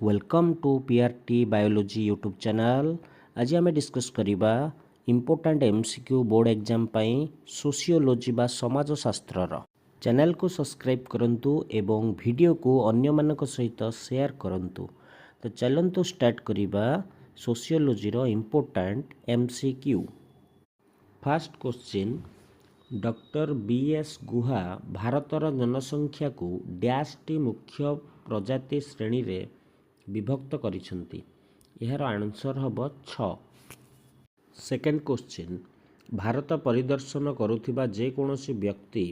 Welcome to PRT biology YouTube channel. आज आम discuss करवा important MCQ board exam sociology बा समाजशास्त्र। चैनल को सब्सक्राइब करंतु एवं वीडियो को अन्य मानक सहित शेयर करंतु। तो चलंतु स्टार्ट करवा सोशियोलॉजी रो important MCQ. First question, doctor BS Guha भारतर जनसंख्या को डैश टी मुख्य प्रजाति श्रेणी रे विभक्त करिसेंती। यार आंसर हम 6। सेकेंड क्वेश्चन, भारत परिदर्शन करुथिबा जेकोसी व्यक्ति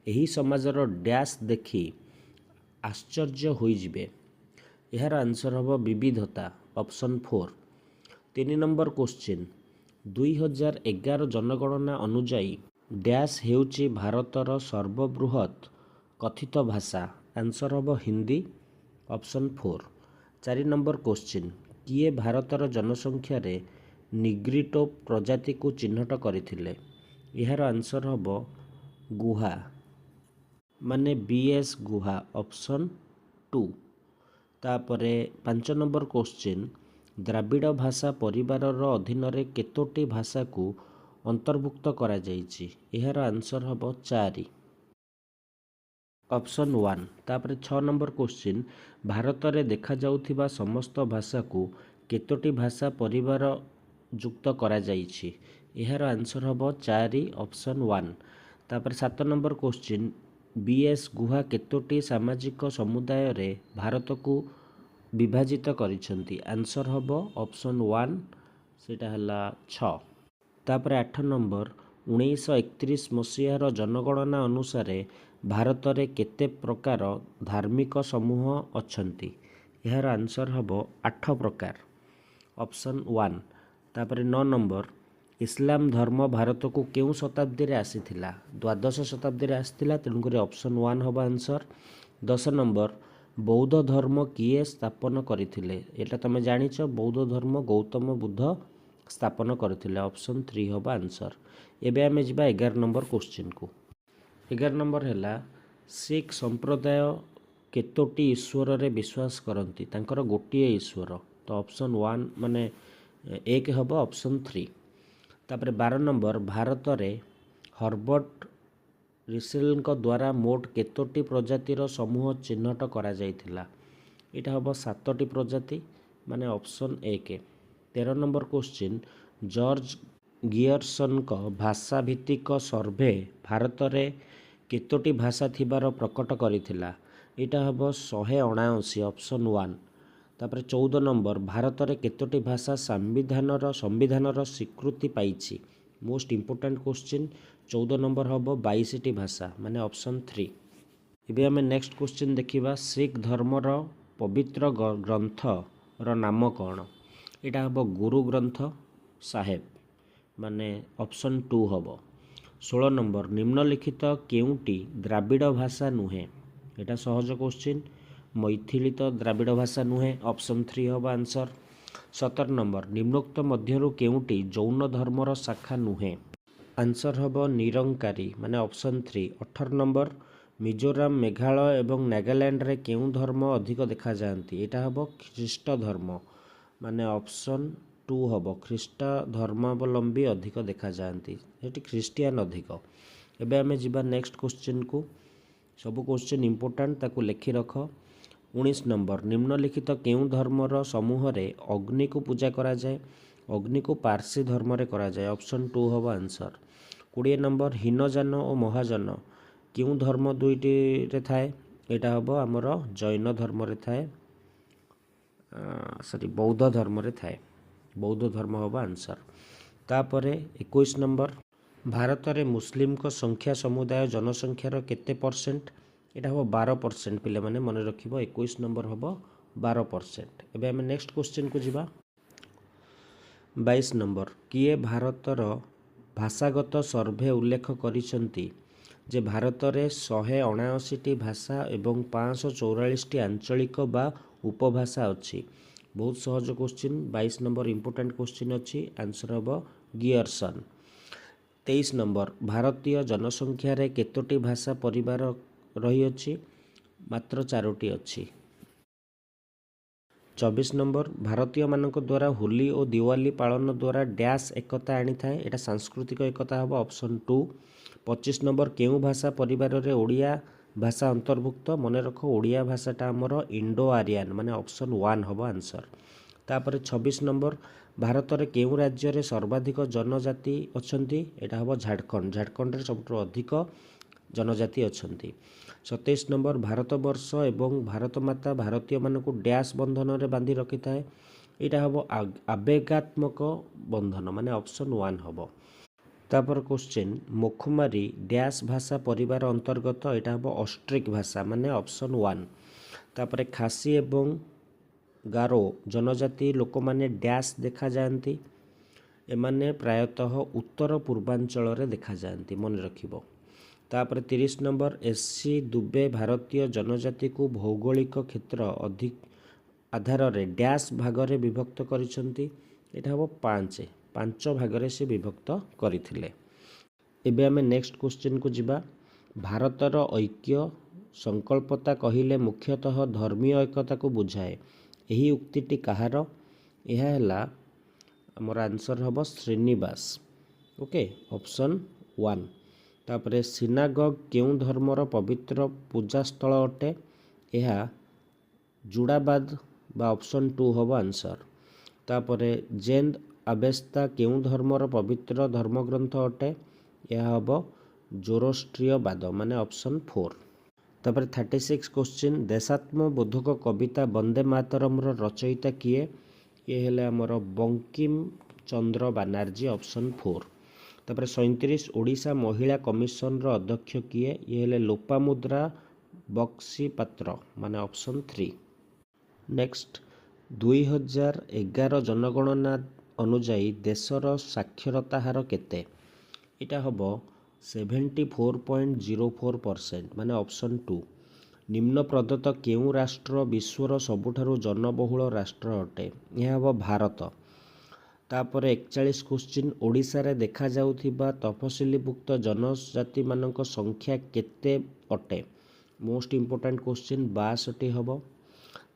एही समाजर डैश देखि आश्चर्य होइजिबे। यार आंसर हम विविधता, ऑप्शन 4। 3 नंबर क्वेश्चन, 2011 जनगणना अनुजाई डैश हेउची भारतर सर्वबृहत कथित भाषा। आंसर हम हिंदी, ऑप्शन 4। 4 नंबर क्वेश्चन, किए भारतर जनसंख्या रे निग्रिटो प्रजाति को चिन्हट करथिले। यार आंसर हम गुहा माने बीएस गुहा, ऑप्शन 2। तापरे 5 नंबर क्वेश्चन, द्राविड़ भाषा परिवार अधीन रे केतोटी भाषा को अंतर्भुक्त करा जाइछि। यार आंसर हम 4, ऑप्शन 1। तापर 6 नंबर क्वेश्चन, भारत रे देखा जाउथिबा समस्त भाषा को केतोटी भाषा परिवार युक्त करा जाइछि। यार आंसर हम 4, ऑप्शन 1। तापर 7 नंबर क्वेश्चन, बीएस गुहा केतोटी सामाजिक समुदाय रे भारत को विभाजित करिसेंती। आंसर हम ऑप्शन 1, सेटा हला 6। तापर 8 नंबर, 1931 मसीहार जनगणना अनुसार भारत रे केते प्रकार धार्मिक समूह अछंती। यार आंसर हम 8 प्रकार, ऑप्शन 1। तापर 9 नंबर, इस्लाम धर्म भारत को केउ शताब्दी रे आसीथिला। द्वादश शताब्दी रे आसीथिला, तेणुकर ऑप्शन 1 हम आंसर। 10 नंबर, बौद्ध धर्म किए स्थापन करथिले। एटा तमे जानिछ, बौद्ध धर्म गौतम बुद्ध स्थापन करथिले, ऑप्शन 3 हम आंसर। एबे आमे जिबा 11 नंबर क्वेश्चन को। 11 नंबर हैला, सिख संप्रदाय केतोटी ईश्वर रे विश्वास करती। तांकर गोटिए ईश्वर, तो ऑप्शन 1 माने 1 हम, ऑप्शन 3। तापर 12 नंबर, भारत रे हर्बर्ट रिसेल द्वारा मोट केतोटी प्रजातिर समूह चिन्हट करा जाइथिला। एटा हम 7टी प्रजाति, माने option 1। 13 number question, George Gierson को भाषा भित्तिक सर्वे भारत रे केतोटी भाषा थिबार प्रकट करिथिला। एटा हम 179, ऑप्शन 1। तापर 14 नंबर, भारत रे केतोटी भाषा संविधानर स्वीकृति पाइछि। मोस्ट इंपोर्टेंट क्वेश्चन, 14 नंबर हम 22टी भाषा, माने ऑप्शन 3। एबे हमें नेक्स्ट क्वेश्चन देखिबा, सिख धर्मर पवित्र ग्रंथ रो नाम कौन। एटा हम गुरु ग्रंथ साहेब, माने ऑप्शन 2 हम। 16 नंबर, निम्नलिखित केउटी द्राविड़ भाषा नुहे। एटा सहज क्वेश्चन, मैथिली तो द्राविड़ भाषा नुहे, ऑप्शन 3 हम आंसर। 17 नंबर, निम्नोक्त मध्यरु केउटी जौन धर्मर शाखा नुहे। आंसर हम निरंकारी, माने ऑप्शन 3। 18 नंबर, मिजोराम मेघालय एवं नागालैंड रे केउ धर्म अधिक देखा जाती। एटा हम ख्रीष्ट धर्म, माने ऑप्शन 2 हम, ख्रीष्ट धर्मावलंबी अधिक देखा जाती, ये ख्रीस्टियान अधिक। एबे आमे जिबा नेक्स्ट क्वेश्चन को। सब क्वेश्चन इंपोर्टेंट, ताकू लिखि रख। 19 नंबर, निम्नलिखित केउ धर्मर समूह रे अग्नि को पूजा करा जाए। अग्नि को पारसी धर्म रे करा जाए, ऑप्शन 2 हम आंसर। 20 नंबर, हीनजान और महाजान केउ धर्म दुईटी रे थाए। एटा हम आमर जैन धर्म रे थाए, सॉरी बौद्ध धर्म रे थाए, बौद्ध धर्म हम आंसर। तापरे 21 नंबर, भारत रे मुस्लिम को संख्या समुदाय जनसंख्यार केते परसेंट। एटा हम 12% पिले माने मन रखिबो। 21 नंबर हम 12%। एबे हम नेक्स्ट क्वेश्चन को जिबा। 22 नंबर, किए भारतर भाषागत सर्वे उल्लेख करिसंती जे भारत रे 179टी भाषा एवं 544टी आंचलिक बा उपभाषा अछि। बहुत सहज क्वेश्चन, 22 नंबर इंपोर्टेंट क्वेश्चन अच्छी। आंसर हम गियर्सन। 23 नंबर, भारतीय जनसंख्या रे केतोटी भाषा परिवार रही अछि। मात्र 4टी अच्छी। 24 ନମ୍ବର ଭାରତୀୟ ମାନଙ୍କ ଦ୍ୱାରା ହୋଲି ଓ ଦିୱାଲି ପାଳନ ଦ୍ୱାରା ଡ୍ୟାସ୍ ଏକତା ଆଣିଥାଏ। ଏଇଟା ସାଂସ୍କୃତିକ ଏକତା ହେବ ଅପସନ୍ 2। 25 ନମ୍ବର କେଉଁ ଭାଷା ପରିବାରରେ ଓଡ଼ିଆ ଭାଷା ଅନ୍ତର୍ଭୁକ୍ତ? ମନେ ରଖ ଓଡ଼ିଆ ଭାଷାଟା ଆମର ଇଣ୍ଡୋ ଆରିଆନ୍ ମାନେ ଅପସନ୍ 1 ହେବ ଆନ୍ସର୍। ତାପରେ 26 ନମ୍ବର ଭାରତରେ କେଉଁ ରାଜ୍ୟରେ ସର୍ବାଧିକ ଜନଜାତି ଅଛନ୍ତି? ଏଇଟା ହେବ ଝାଡ଼ଖଣ୍ଡ। ଝାଡ଼ଖଣ୍ଡରେ ସବୁଠାରୁ ଅଧିକ ଜନଜାତି ଅଛନ୍ତି। 27 ନମ୍ବର ଭାରତବର୍ଷ ଏବଂ ଭାରତମାତା ଭାରତୀୟମାନଙ୍କୁ ଡ୍ୟାସ୍ ବନ୍ଧନରେ ବାନ୍ଧି ରଖିଥାଏ। ଏଇଟା ହେବ ଆବେଗାତ୍ମକ ବନ୍ଧନ ମାନେ ଅପସନ୍ 1 ହେବ। ତାପରେ କ୍ୱେଶ୍ଚିନ୍ ମୋଖମାରୀ ଡ୍ୟାସ୍ ଭାଷା ପରିବାର ଅନ୍ତର୍ଗତ? ଏଇଟା ହେବ ଅଷ୍ଟ୍ରିକ୍ ଭାଷା ମାନେ ଅପସନ୍ 1। ତାପରେ ଖାସି ଏବଂ ଗାରୋ ଜନଜାତି ଲୋକମାନେ ଡ୍ୟାସ୍ ଦେଖାଯାଆନ୍ତି? ଏମାନେ ପ୍ରାୟତଃ ଉତ୍ତର ପୂର୍ବାଞ୍ଚଳରେ ଦେଖାଯାଆନ୍ତି ମନେ ରଖିବ। ତାପରେ 30 ନମ୍ବର ଏସ୍ସି ଦୁବେ ଭାରତୀୟ ଜନଜାତିକୁ ଭୌଗୋଳିକ କ୍ଷେତ୍ର ଆଧାରରେ ଡ୍ୟାସ୍ ଭାଗରେ ବିଭକ୍ତ କରିଛନ୍ତି? ଏଇଟା ହେବ 5 ଭାଗରେ ସେ ବିଭକ୍ତ କରିଥିଲେ। ଏବେ ଆମେ ନେକ୍ସଟ କ୍ୱେଶ୍ଚିନ୍କୁ ଯିବା। ଭାରତର ଐକ୍ୟ ସଂକଳ୍ପତା କହିଲେ ମୁଖ୍ୟତଃ ଧର୍ମୀୟ ଏକତାକୁ ବୁଝାଏ। ଏହି ଉକ୍ତିଟି କାହାର? ଏହା ହେଲା ଆମର ଆନ୍ସର୍ ହେବ ଶ୍ରୀନିବାସ। Okay option 1। ତାପରେ ସିନାଗଗ୍ କେଉଁ ଧର୍ମର ପବିତ୍ର ପୂଜାସ୍ଥଳ ଅଟେ? ଏହା ଜୁଡ଼ାବାଦ ବା ଅପସନ୍ 2 ହେବ ଆନ୍ସର୍। ତାପରେ ଜେନ୍ଦ ଆବେସ୍ତା କେଉଁ ଧର୍ମର ପବିତ୍ର ଧର୍ମଗ୍ରନ୍ଥ ଅଟେ? ଏହା ହେବ ଜୋରୋଷ୍ଟ୍ରୀୟବାଦ ମାନେ ଅପସନ୍ 4। ତାପରେ 36 କ୍ୱେଶ୍ଚିନ୍ ଦେଶାତ୍ମବୋଧକ କବିତା ବନ୍ଦେ ମାତରମର ରଚୟିତା କିଏ? ଇଏ ହେଲେ ଆମର ବଙ୍କିମ ଚନ୍ଦ୍ର ବାନାର୍ଜୀ ଅପସନ୍ 4। ତାପରେ 37 ଓଡ଼ିଶା ମହିଳା କମିଶନର ଅଧ୍ୟକ୍ଷ କିଏ? ଇଏ ହେଲେ ଲୋପାମୁଦ୍ରା ବକ୍ସିପାତ୍ର ମାନେ ଅପସନ୍ 3। ନେକ୍ସଟ 2011 ଜନଗଣନା ଅନୁଯାୟୀ ଦେଶର ସାକ୍ଷରତା ହାର କେତେ? ଏଇଟା ହେବ 74.04% ମାନେ ଅପସନ୍ 2। ନିମ୍ନ ପ୍ରଦତ୍ତ କେଉଁ ରାଷ୍ଟ୍ର ବିଶ୍ୱର ସବୁଠାରୁ ଜନବହୁଳ ରାଷ୍ଟ୍ର ଅଟେ? ଏହା ହେବ ଭାରତ। ତାପରେ 41 କ୍ୱେଶ୍ଚିନ୍ ଓଡ଼ିଶାରେ ଦେଖାଯାଉଥିବା ତଫସିଲଭୁକ୍ତ ଜନଜାତିମାନଙ୍କ ସଂଖ୍ୟା କେତେ ଅଟେ? ମୋଷ୍ଟ ଇମ୍ପୋର୍ଟାଣ୍ଟ କ୍ୱେଶ୍ଚିନ୍ 62 ହେବ।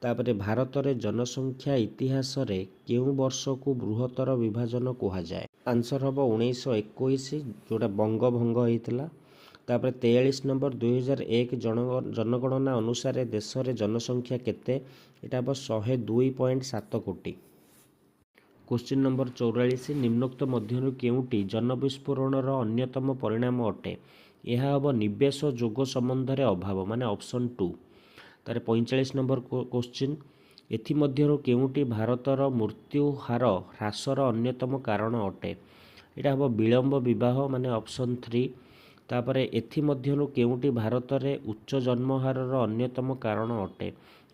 ତାପରେ ଭାରତରେ ଜନସଂଖ୍ୟା ଇତିହାସରେ କେଉଁ ବର୍ଷକୁ ବୃହତ୍ତର ବିଭାଜନ କୁହାଯାଏ? ଆନ୍ସର୍ ହେବ 1921 ଯେଉଁଟା ବଙ୍ଗଭଙ୍ଗ ହେଇଥିଲା। ତାପରେ 43 ନମ୍ବର 2001 ଜନଗଣନା ଅନୁସାରେ ଦେଶରେ ଜନସଂଖ୍ୟା କେତେ? ଏଇଟା ହେବ 102.7 କୋଟି। କ୍ୱେଶ୍ଚିନ୍ ନମ୍ବର 44 ନିମ୍ନୋକ୍ତ ମଧ୍ୟରୁ କେଉଁଟି ଜନବିସ୍ଫୋରଣର ଅନ୍ୟତମ ପରିଣାମ ଅଟେ? ଏହା ହେବ ନିବେଶ ଯୋଗ ସମ୍ବନ୍ଧରେ ଅଭାବ ମାନେ ଅପସନ୍ 2। ତାପରେ 45 ନମ୍ବର କ୍ୱେଶ୍ଚିନ୍ ଏଥିମଧ୍ୟରୁ କେଉଁଟି ଭାରତର ମୃତ୍ୟୁ ହାର ହ୍ରାସର ଅନ୍ୟତମ କାରଣ ଅଟେ? ଏଇଟା ହେବ ବିଳମ୍ବ ବିବାହ ମାନେ ଅପସନ୍ 3। ତାପରେ ଏଥିମଧ୍ୟରୁ କେଉଁଟି ଭାରତରେ ଉଚ୍ଚ ଜନ୍ମହାରର ଅନ୍ୟତମ କାରଣ ଅଟେ?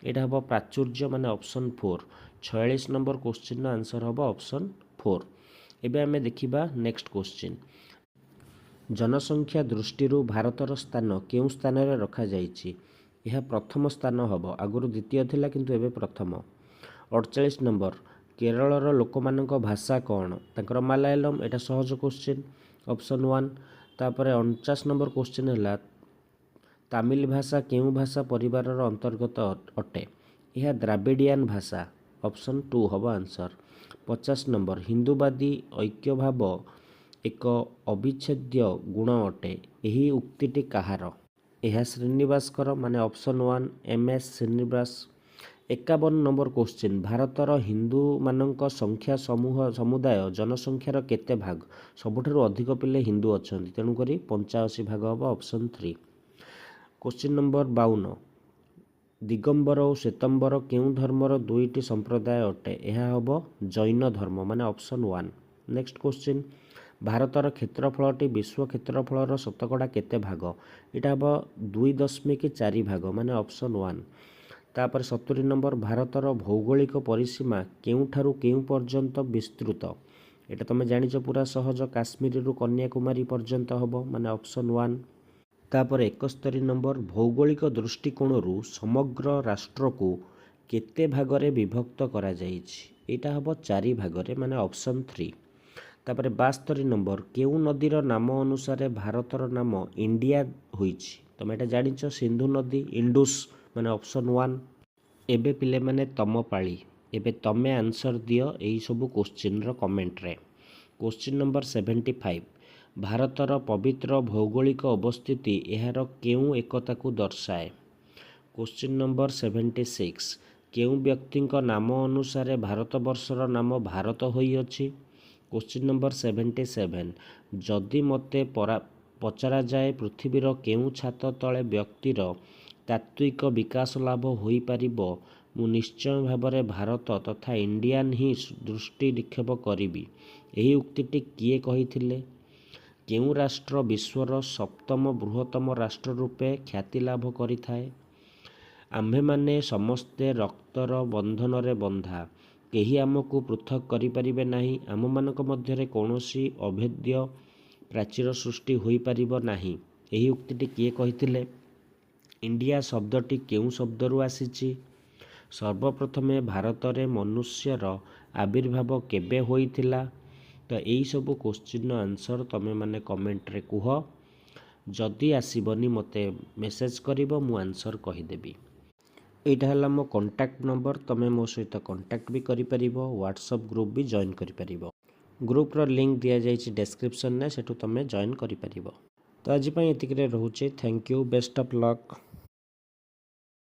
ଏଇଟା ହେବ ପ୍ରାଚୁର୍ଯ୍ୟ ମାନେ ଅପସନ୍ 4। 46 ନମ୍ବର କ୍ୱେଶ୍ଚିନ୍ର ଆନ୍ସର୍ ହେବ ଅପସନ୍ 4। ଏବେ ଆମେ ଦେଖିବା ନେକ୍ସଟ କ୍ୱେଶ୍ଚିନ୍ ଜନସଂଖ୍ୟା ଦୃଷ୍ଟିରୁ ଭାରତର ସ୍ଥାନ କେଉଁ ସ୍ଥାନରେ ରଖାଯାଇଛି? ଏହା ପ୍ରଥମ ସ୍ଥାନ ହେବ। ଆଗରୁ ଦ୍ୱିତୀୟ ଥିଲା କିନ୍ତୁ ଏବେ ପ୍ରଥମ। 48 ନମ୍ବର କେରଳର ଲୋକମାନଙ୍କ ଭାଷା କ'ଣ? ତାଙ୍କର ମାଲାୟାଲମ। ଏଇଟା ସହଜ କ୍ୱେଶ୍ଚିନ୍ ଅପସନ୍ 1। ତାପରେ 49 ନମ୍ବର କ୍ୱେଶ୍ଚିନ୍ ହେଲା ତାମିଲ ଭାଷା କେଉଁ ଭାଷା ପରିବାରର ଅନ୍ତର୍ଗତ ଅଟେ? ଏହା ଦ୍ରାବିଡ଼ିଆନ୍ ଭାଷା ଅପସନ୍ 2 ହେବ ଆନ୍ସର୍। 50 ନମ୍ବର ହିନ୍ଦୁବାଦୀ ଐକ୍ୟଭାବ ଏକ ଅବିଚ୍ଛେଦ୍ୟ ଗୁଣ ଅଟେ। ଏହି ଉକ୍ତିଟି କାହାର? ଏହା ଶ୍ରୀନିବାସଙ୍କର ମାନେ option 1 MS Srinivas. 51 number question ଭାରତର ହିନ୍ଦୁମାନଙ୍କ ସଂଖ୍ୟା ସମୁଦାୟ ଜନସଂଖ୍ୟାର କେତେ ଭାଗ? ସବୁଠାରୁ ଅଧିକ ପିଲେ ହିନ୍ଦୁ ଅଛନ୍ତି ତେଣୁକରି 85 ଭାଗ ହେବ ଅପସନ୍ 3। କ୍ୱେଶ୍ଚିନ୍ ନମ୍ବର 52 ଦିଗମ୍ବର ଓ ଶ୍ୱେତମ୍ବର କେଉଁ ଧର୍ମର ଦୁଇଟି ସମ୍ପ୍ରଦାୟ ଅଟେ? ଏହା ହେବ ଜୈନ ଧର୍ମ ମାନେ ଅପସନ୍ 1। ନେକ୍ସଟ କ୍ୱେଶ୍ଚିନ୍ ଭାରତର କ୍ଷେତ୍ରଫଳଟି ବିଶ୍ୱ କ୍ଷେତ୍ରଫଳର ଶତକଡ଼ା କେତେ ଭାଗ? ଏଇଟା ହେବ 2.4 ଭାଗ ମାନେ ଅପସନ୍ 1। ତାପରେ 70 ନମ୍ବର ଭାରତର ଭୌଗୋଳିକ ପରିସୀମା କେଉଁଠାରୁ କେଉଁ ପର୍ଯ୍ୟନ୍ତ ବିସ୍ତୃତ? ଏଇଟା ତୁମେ ଜାଣିଛ ପୁରା ସହଜ କାଶ୍ମୀରରୁ କନ୍ୟାକୁମାରୀ ପର୍ଯ୍ୟନ୍ତ ହେବ ମାନେ ଅପସନ୍ 1। ତାପରେ 71 ନମ୍ବର ଭୌଗୋଳିକ ଦୃଷ୍ଟିକୋଣରୁ ସମଗ୍ର ରାଷ୍ଟ୍ରକୁ କେତେ ଭାଗରେ ବିଭକ୍ତ କରାଯାଇଛି? ଏଇଟା ହେବ 4 ଭାଗରେ ମାନେ ଅପସନ୍ 3। ତାପରେ 72 ନମ୍ବର କେଉଁ ନଦୀର ନାମ ଅନୁସାରେ ଭାରତର ନାମ ଇଣ୍ଡିଆ ହୋଇଛି? ତମେ ଏଇଟା ଜାଣିଛ ସିନ୍ଧୁ ନଦୀ ଇଣ୍ଡୁସ୍ ମାନେ ଅପସନ୍ 1। ଏବେ ପିଲାମାନେ ତମ ପାଳି ଏବେ ତମେ ଆନ୍ସର ଦିଅ ଏଇ ସବୁ କୋଶ୍ଚିନ୍ର କମେଣ୍ଟରେ। କୋଶ୍ଚିନ୍ ନମ୍ବର 75, ଭାରତର ପବିତ୍ର ଭୌଗୋଳିକ ଅବସ୍ଥିତି ଏହାର କେଉଁ ଏକତାକୁ ଦର୍ଶାଏ? କୋଶ୍ଚିନ୍ ନମ୍ବର 76, କେଉଁ ବ୍ୟକ୍ତିଙ୍କ ନାମ ଅନୁସାରେ ଭାରତବର୍ଷର ନାମ ଭାରତ ହୋଇଅଛି? କୋଶ୍ଚିନ୍ ନମ୍ବର 77, ଯଦି ମୋତେ ପଚରାଯାଏ ପୃଥିବୀର କେଉଁ ଛାତ ତଳେ ବ୍ୟକ୍ତିର ତାତ୍ତ୍ୱିକ ବିକାଶ ଲାଭ ହୋଇପାରିବ, ମୁଁ ନିଶ୍ଚୟ ଭାବରେ ଭାରତ ତଥା ଇଣ୍ଡିଆନ୍ ହିଁ ଦୃଷ୍ଟି ନିକ୍ଷେପ କରିବି। ଏହି ଉକ୍ତିଟି କିଏ କହିଥିଲେ? କେଉଁ ରାଷ୍ଟ୍ର ବିଶ୍ୱର ସପ୍ତମ ବୃହତ୍ତମ ରାଷ୍ଟ୍ର ରୂପେ ଖ୍ୟାତି ଲାଭ କରିଥାଏ? ଆମ୍ଭେମାନେ ସମସ୍ତେ ରକ୍ତର ବନ୍ଧନରେ ବନ୍ଧା, କେହି ଆମକୁ ପୃଥକ୍ କରିପାରିବେ ନାହିଁ। ଆମମାନଙ୍କ ମଧ୍ୟରେ କୌଣସି ଅଭେଦ୍ୟ ପ୍ରାଚୀର ସୃଷ୍ଟି ହୋଇପାରିବ ନାହିଁ। ଏହି ଉକ୍ତିଟି କିଏ କହିଥିଲେ? ଇଣ୍ଡିଆ ଶବ୍ଦଟି କେଉଁ ଶବ୍ଦରୁ ଆସିଛି? ସର୍ବପ୍ରଥମେ ଭାରତରେ ମନୁଷ୍ୟର ଆବିର୍ଭାବ କେବେ ହୋଇଥିଲା? ତ ଏଇସବୁ କୋଶ୍ଚିନ୍ର ଆନ୍ସର ତମେମାନେ କମେଣ୍ଟରେ କୁହ। ଯଦି ଆସିବନି ମୋତେ ମେସେଜ୍ କରିବ, ମୁଁ ଆନ୍ସର କହିଦେବି। ଏଇଟା ହେଲା ମୋ କଣ୍ଟାକ୍ଟ ନମ୍ବର, ତମେ ମୋ ସହିତ କଣ୍ଟାକ୍ଟ ବି କରିପାରିବ, ହ୍ୱାଟ୍ସଆପ୍ ଗ୍ରୁପ୍ ବି ଜଏନ୍ କରିପାରିବ। ଗ୍ରୁପ୍ର ଲିଙ୍କ୍ ଦିଆଯାଇଛି ଡେସ୍କ୍ରିପ୍ସନ୍ରେ, ସେଠୁ ତମେ ଜଏନ୍ କରିପାରିବ। ତ ଆଜି ପାଇଁ ଏତିକିରେ ରହୁଛି। Thank you, best of lock.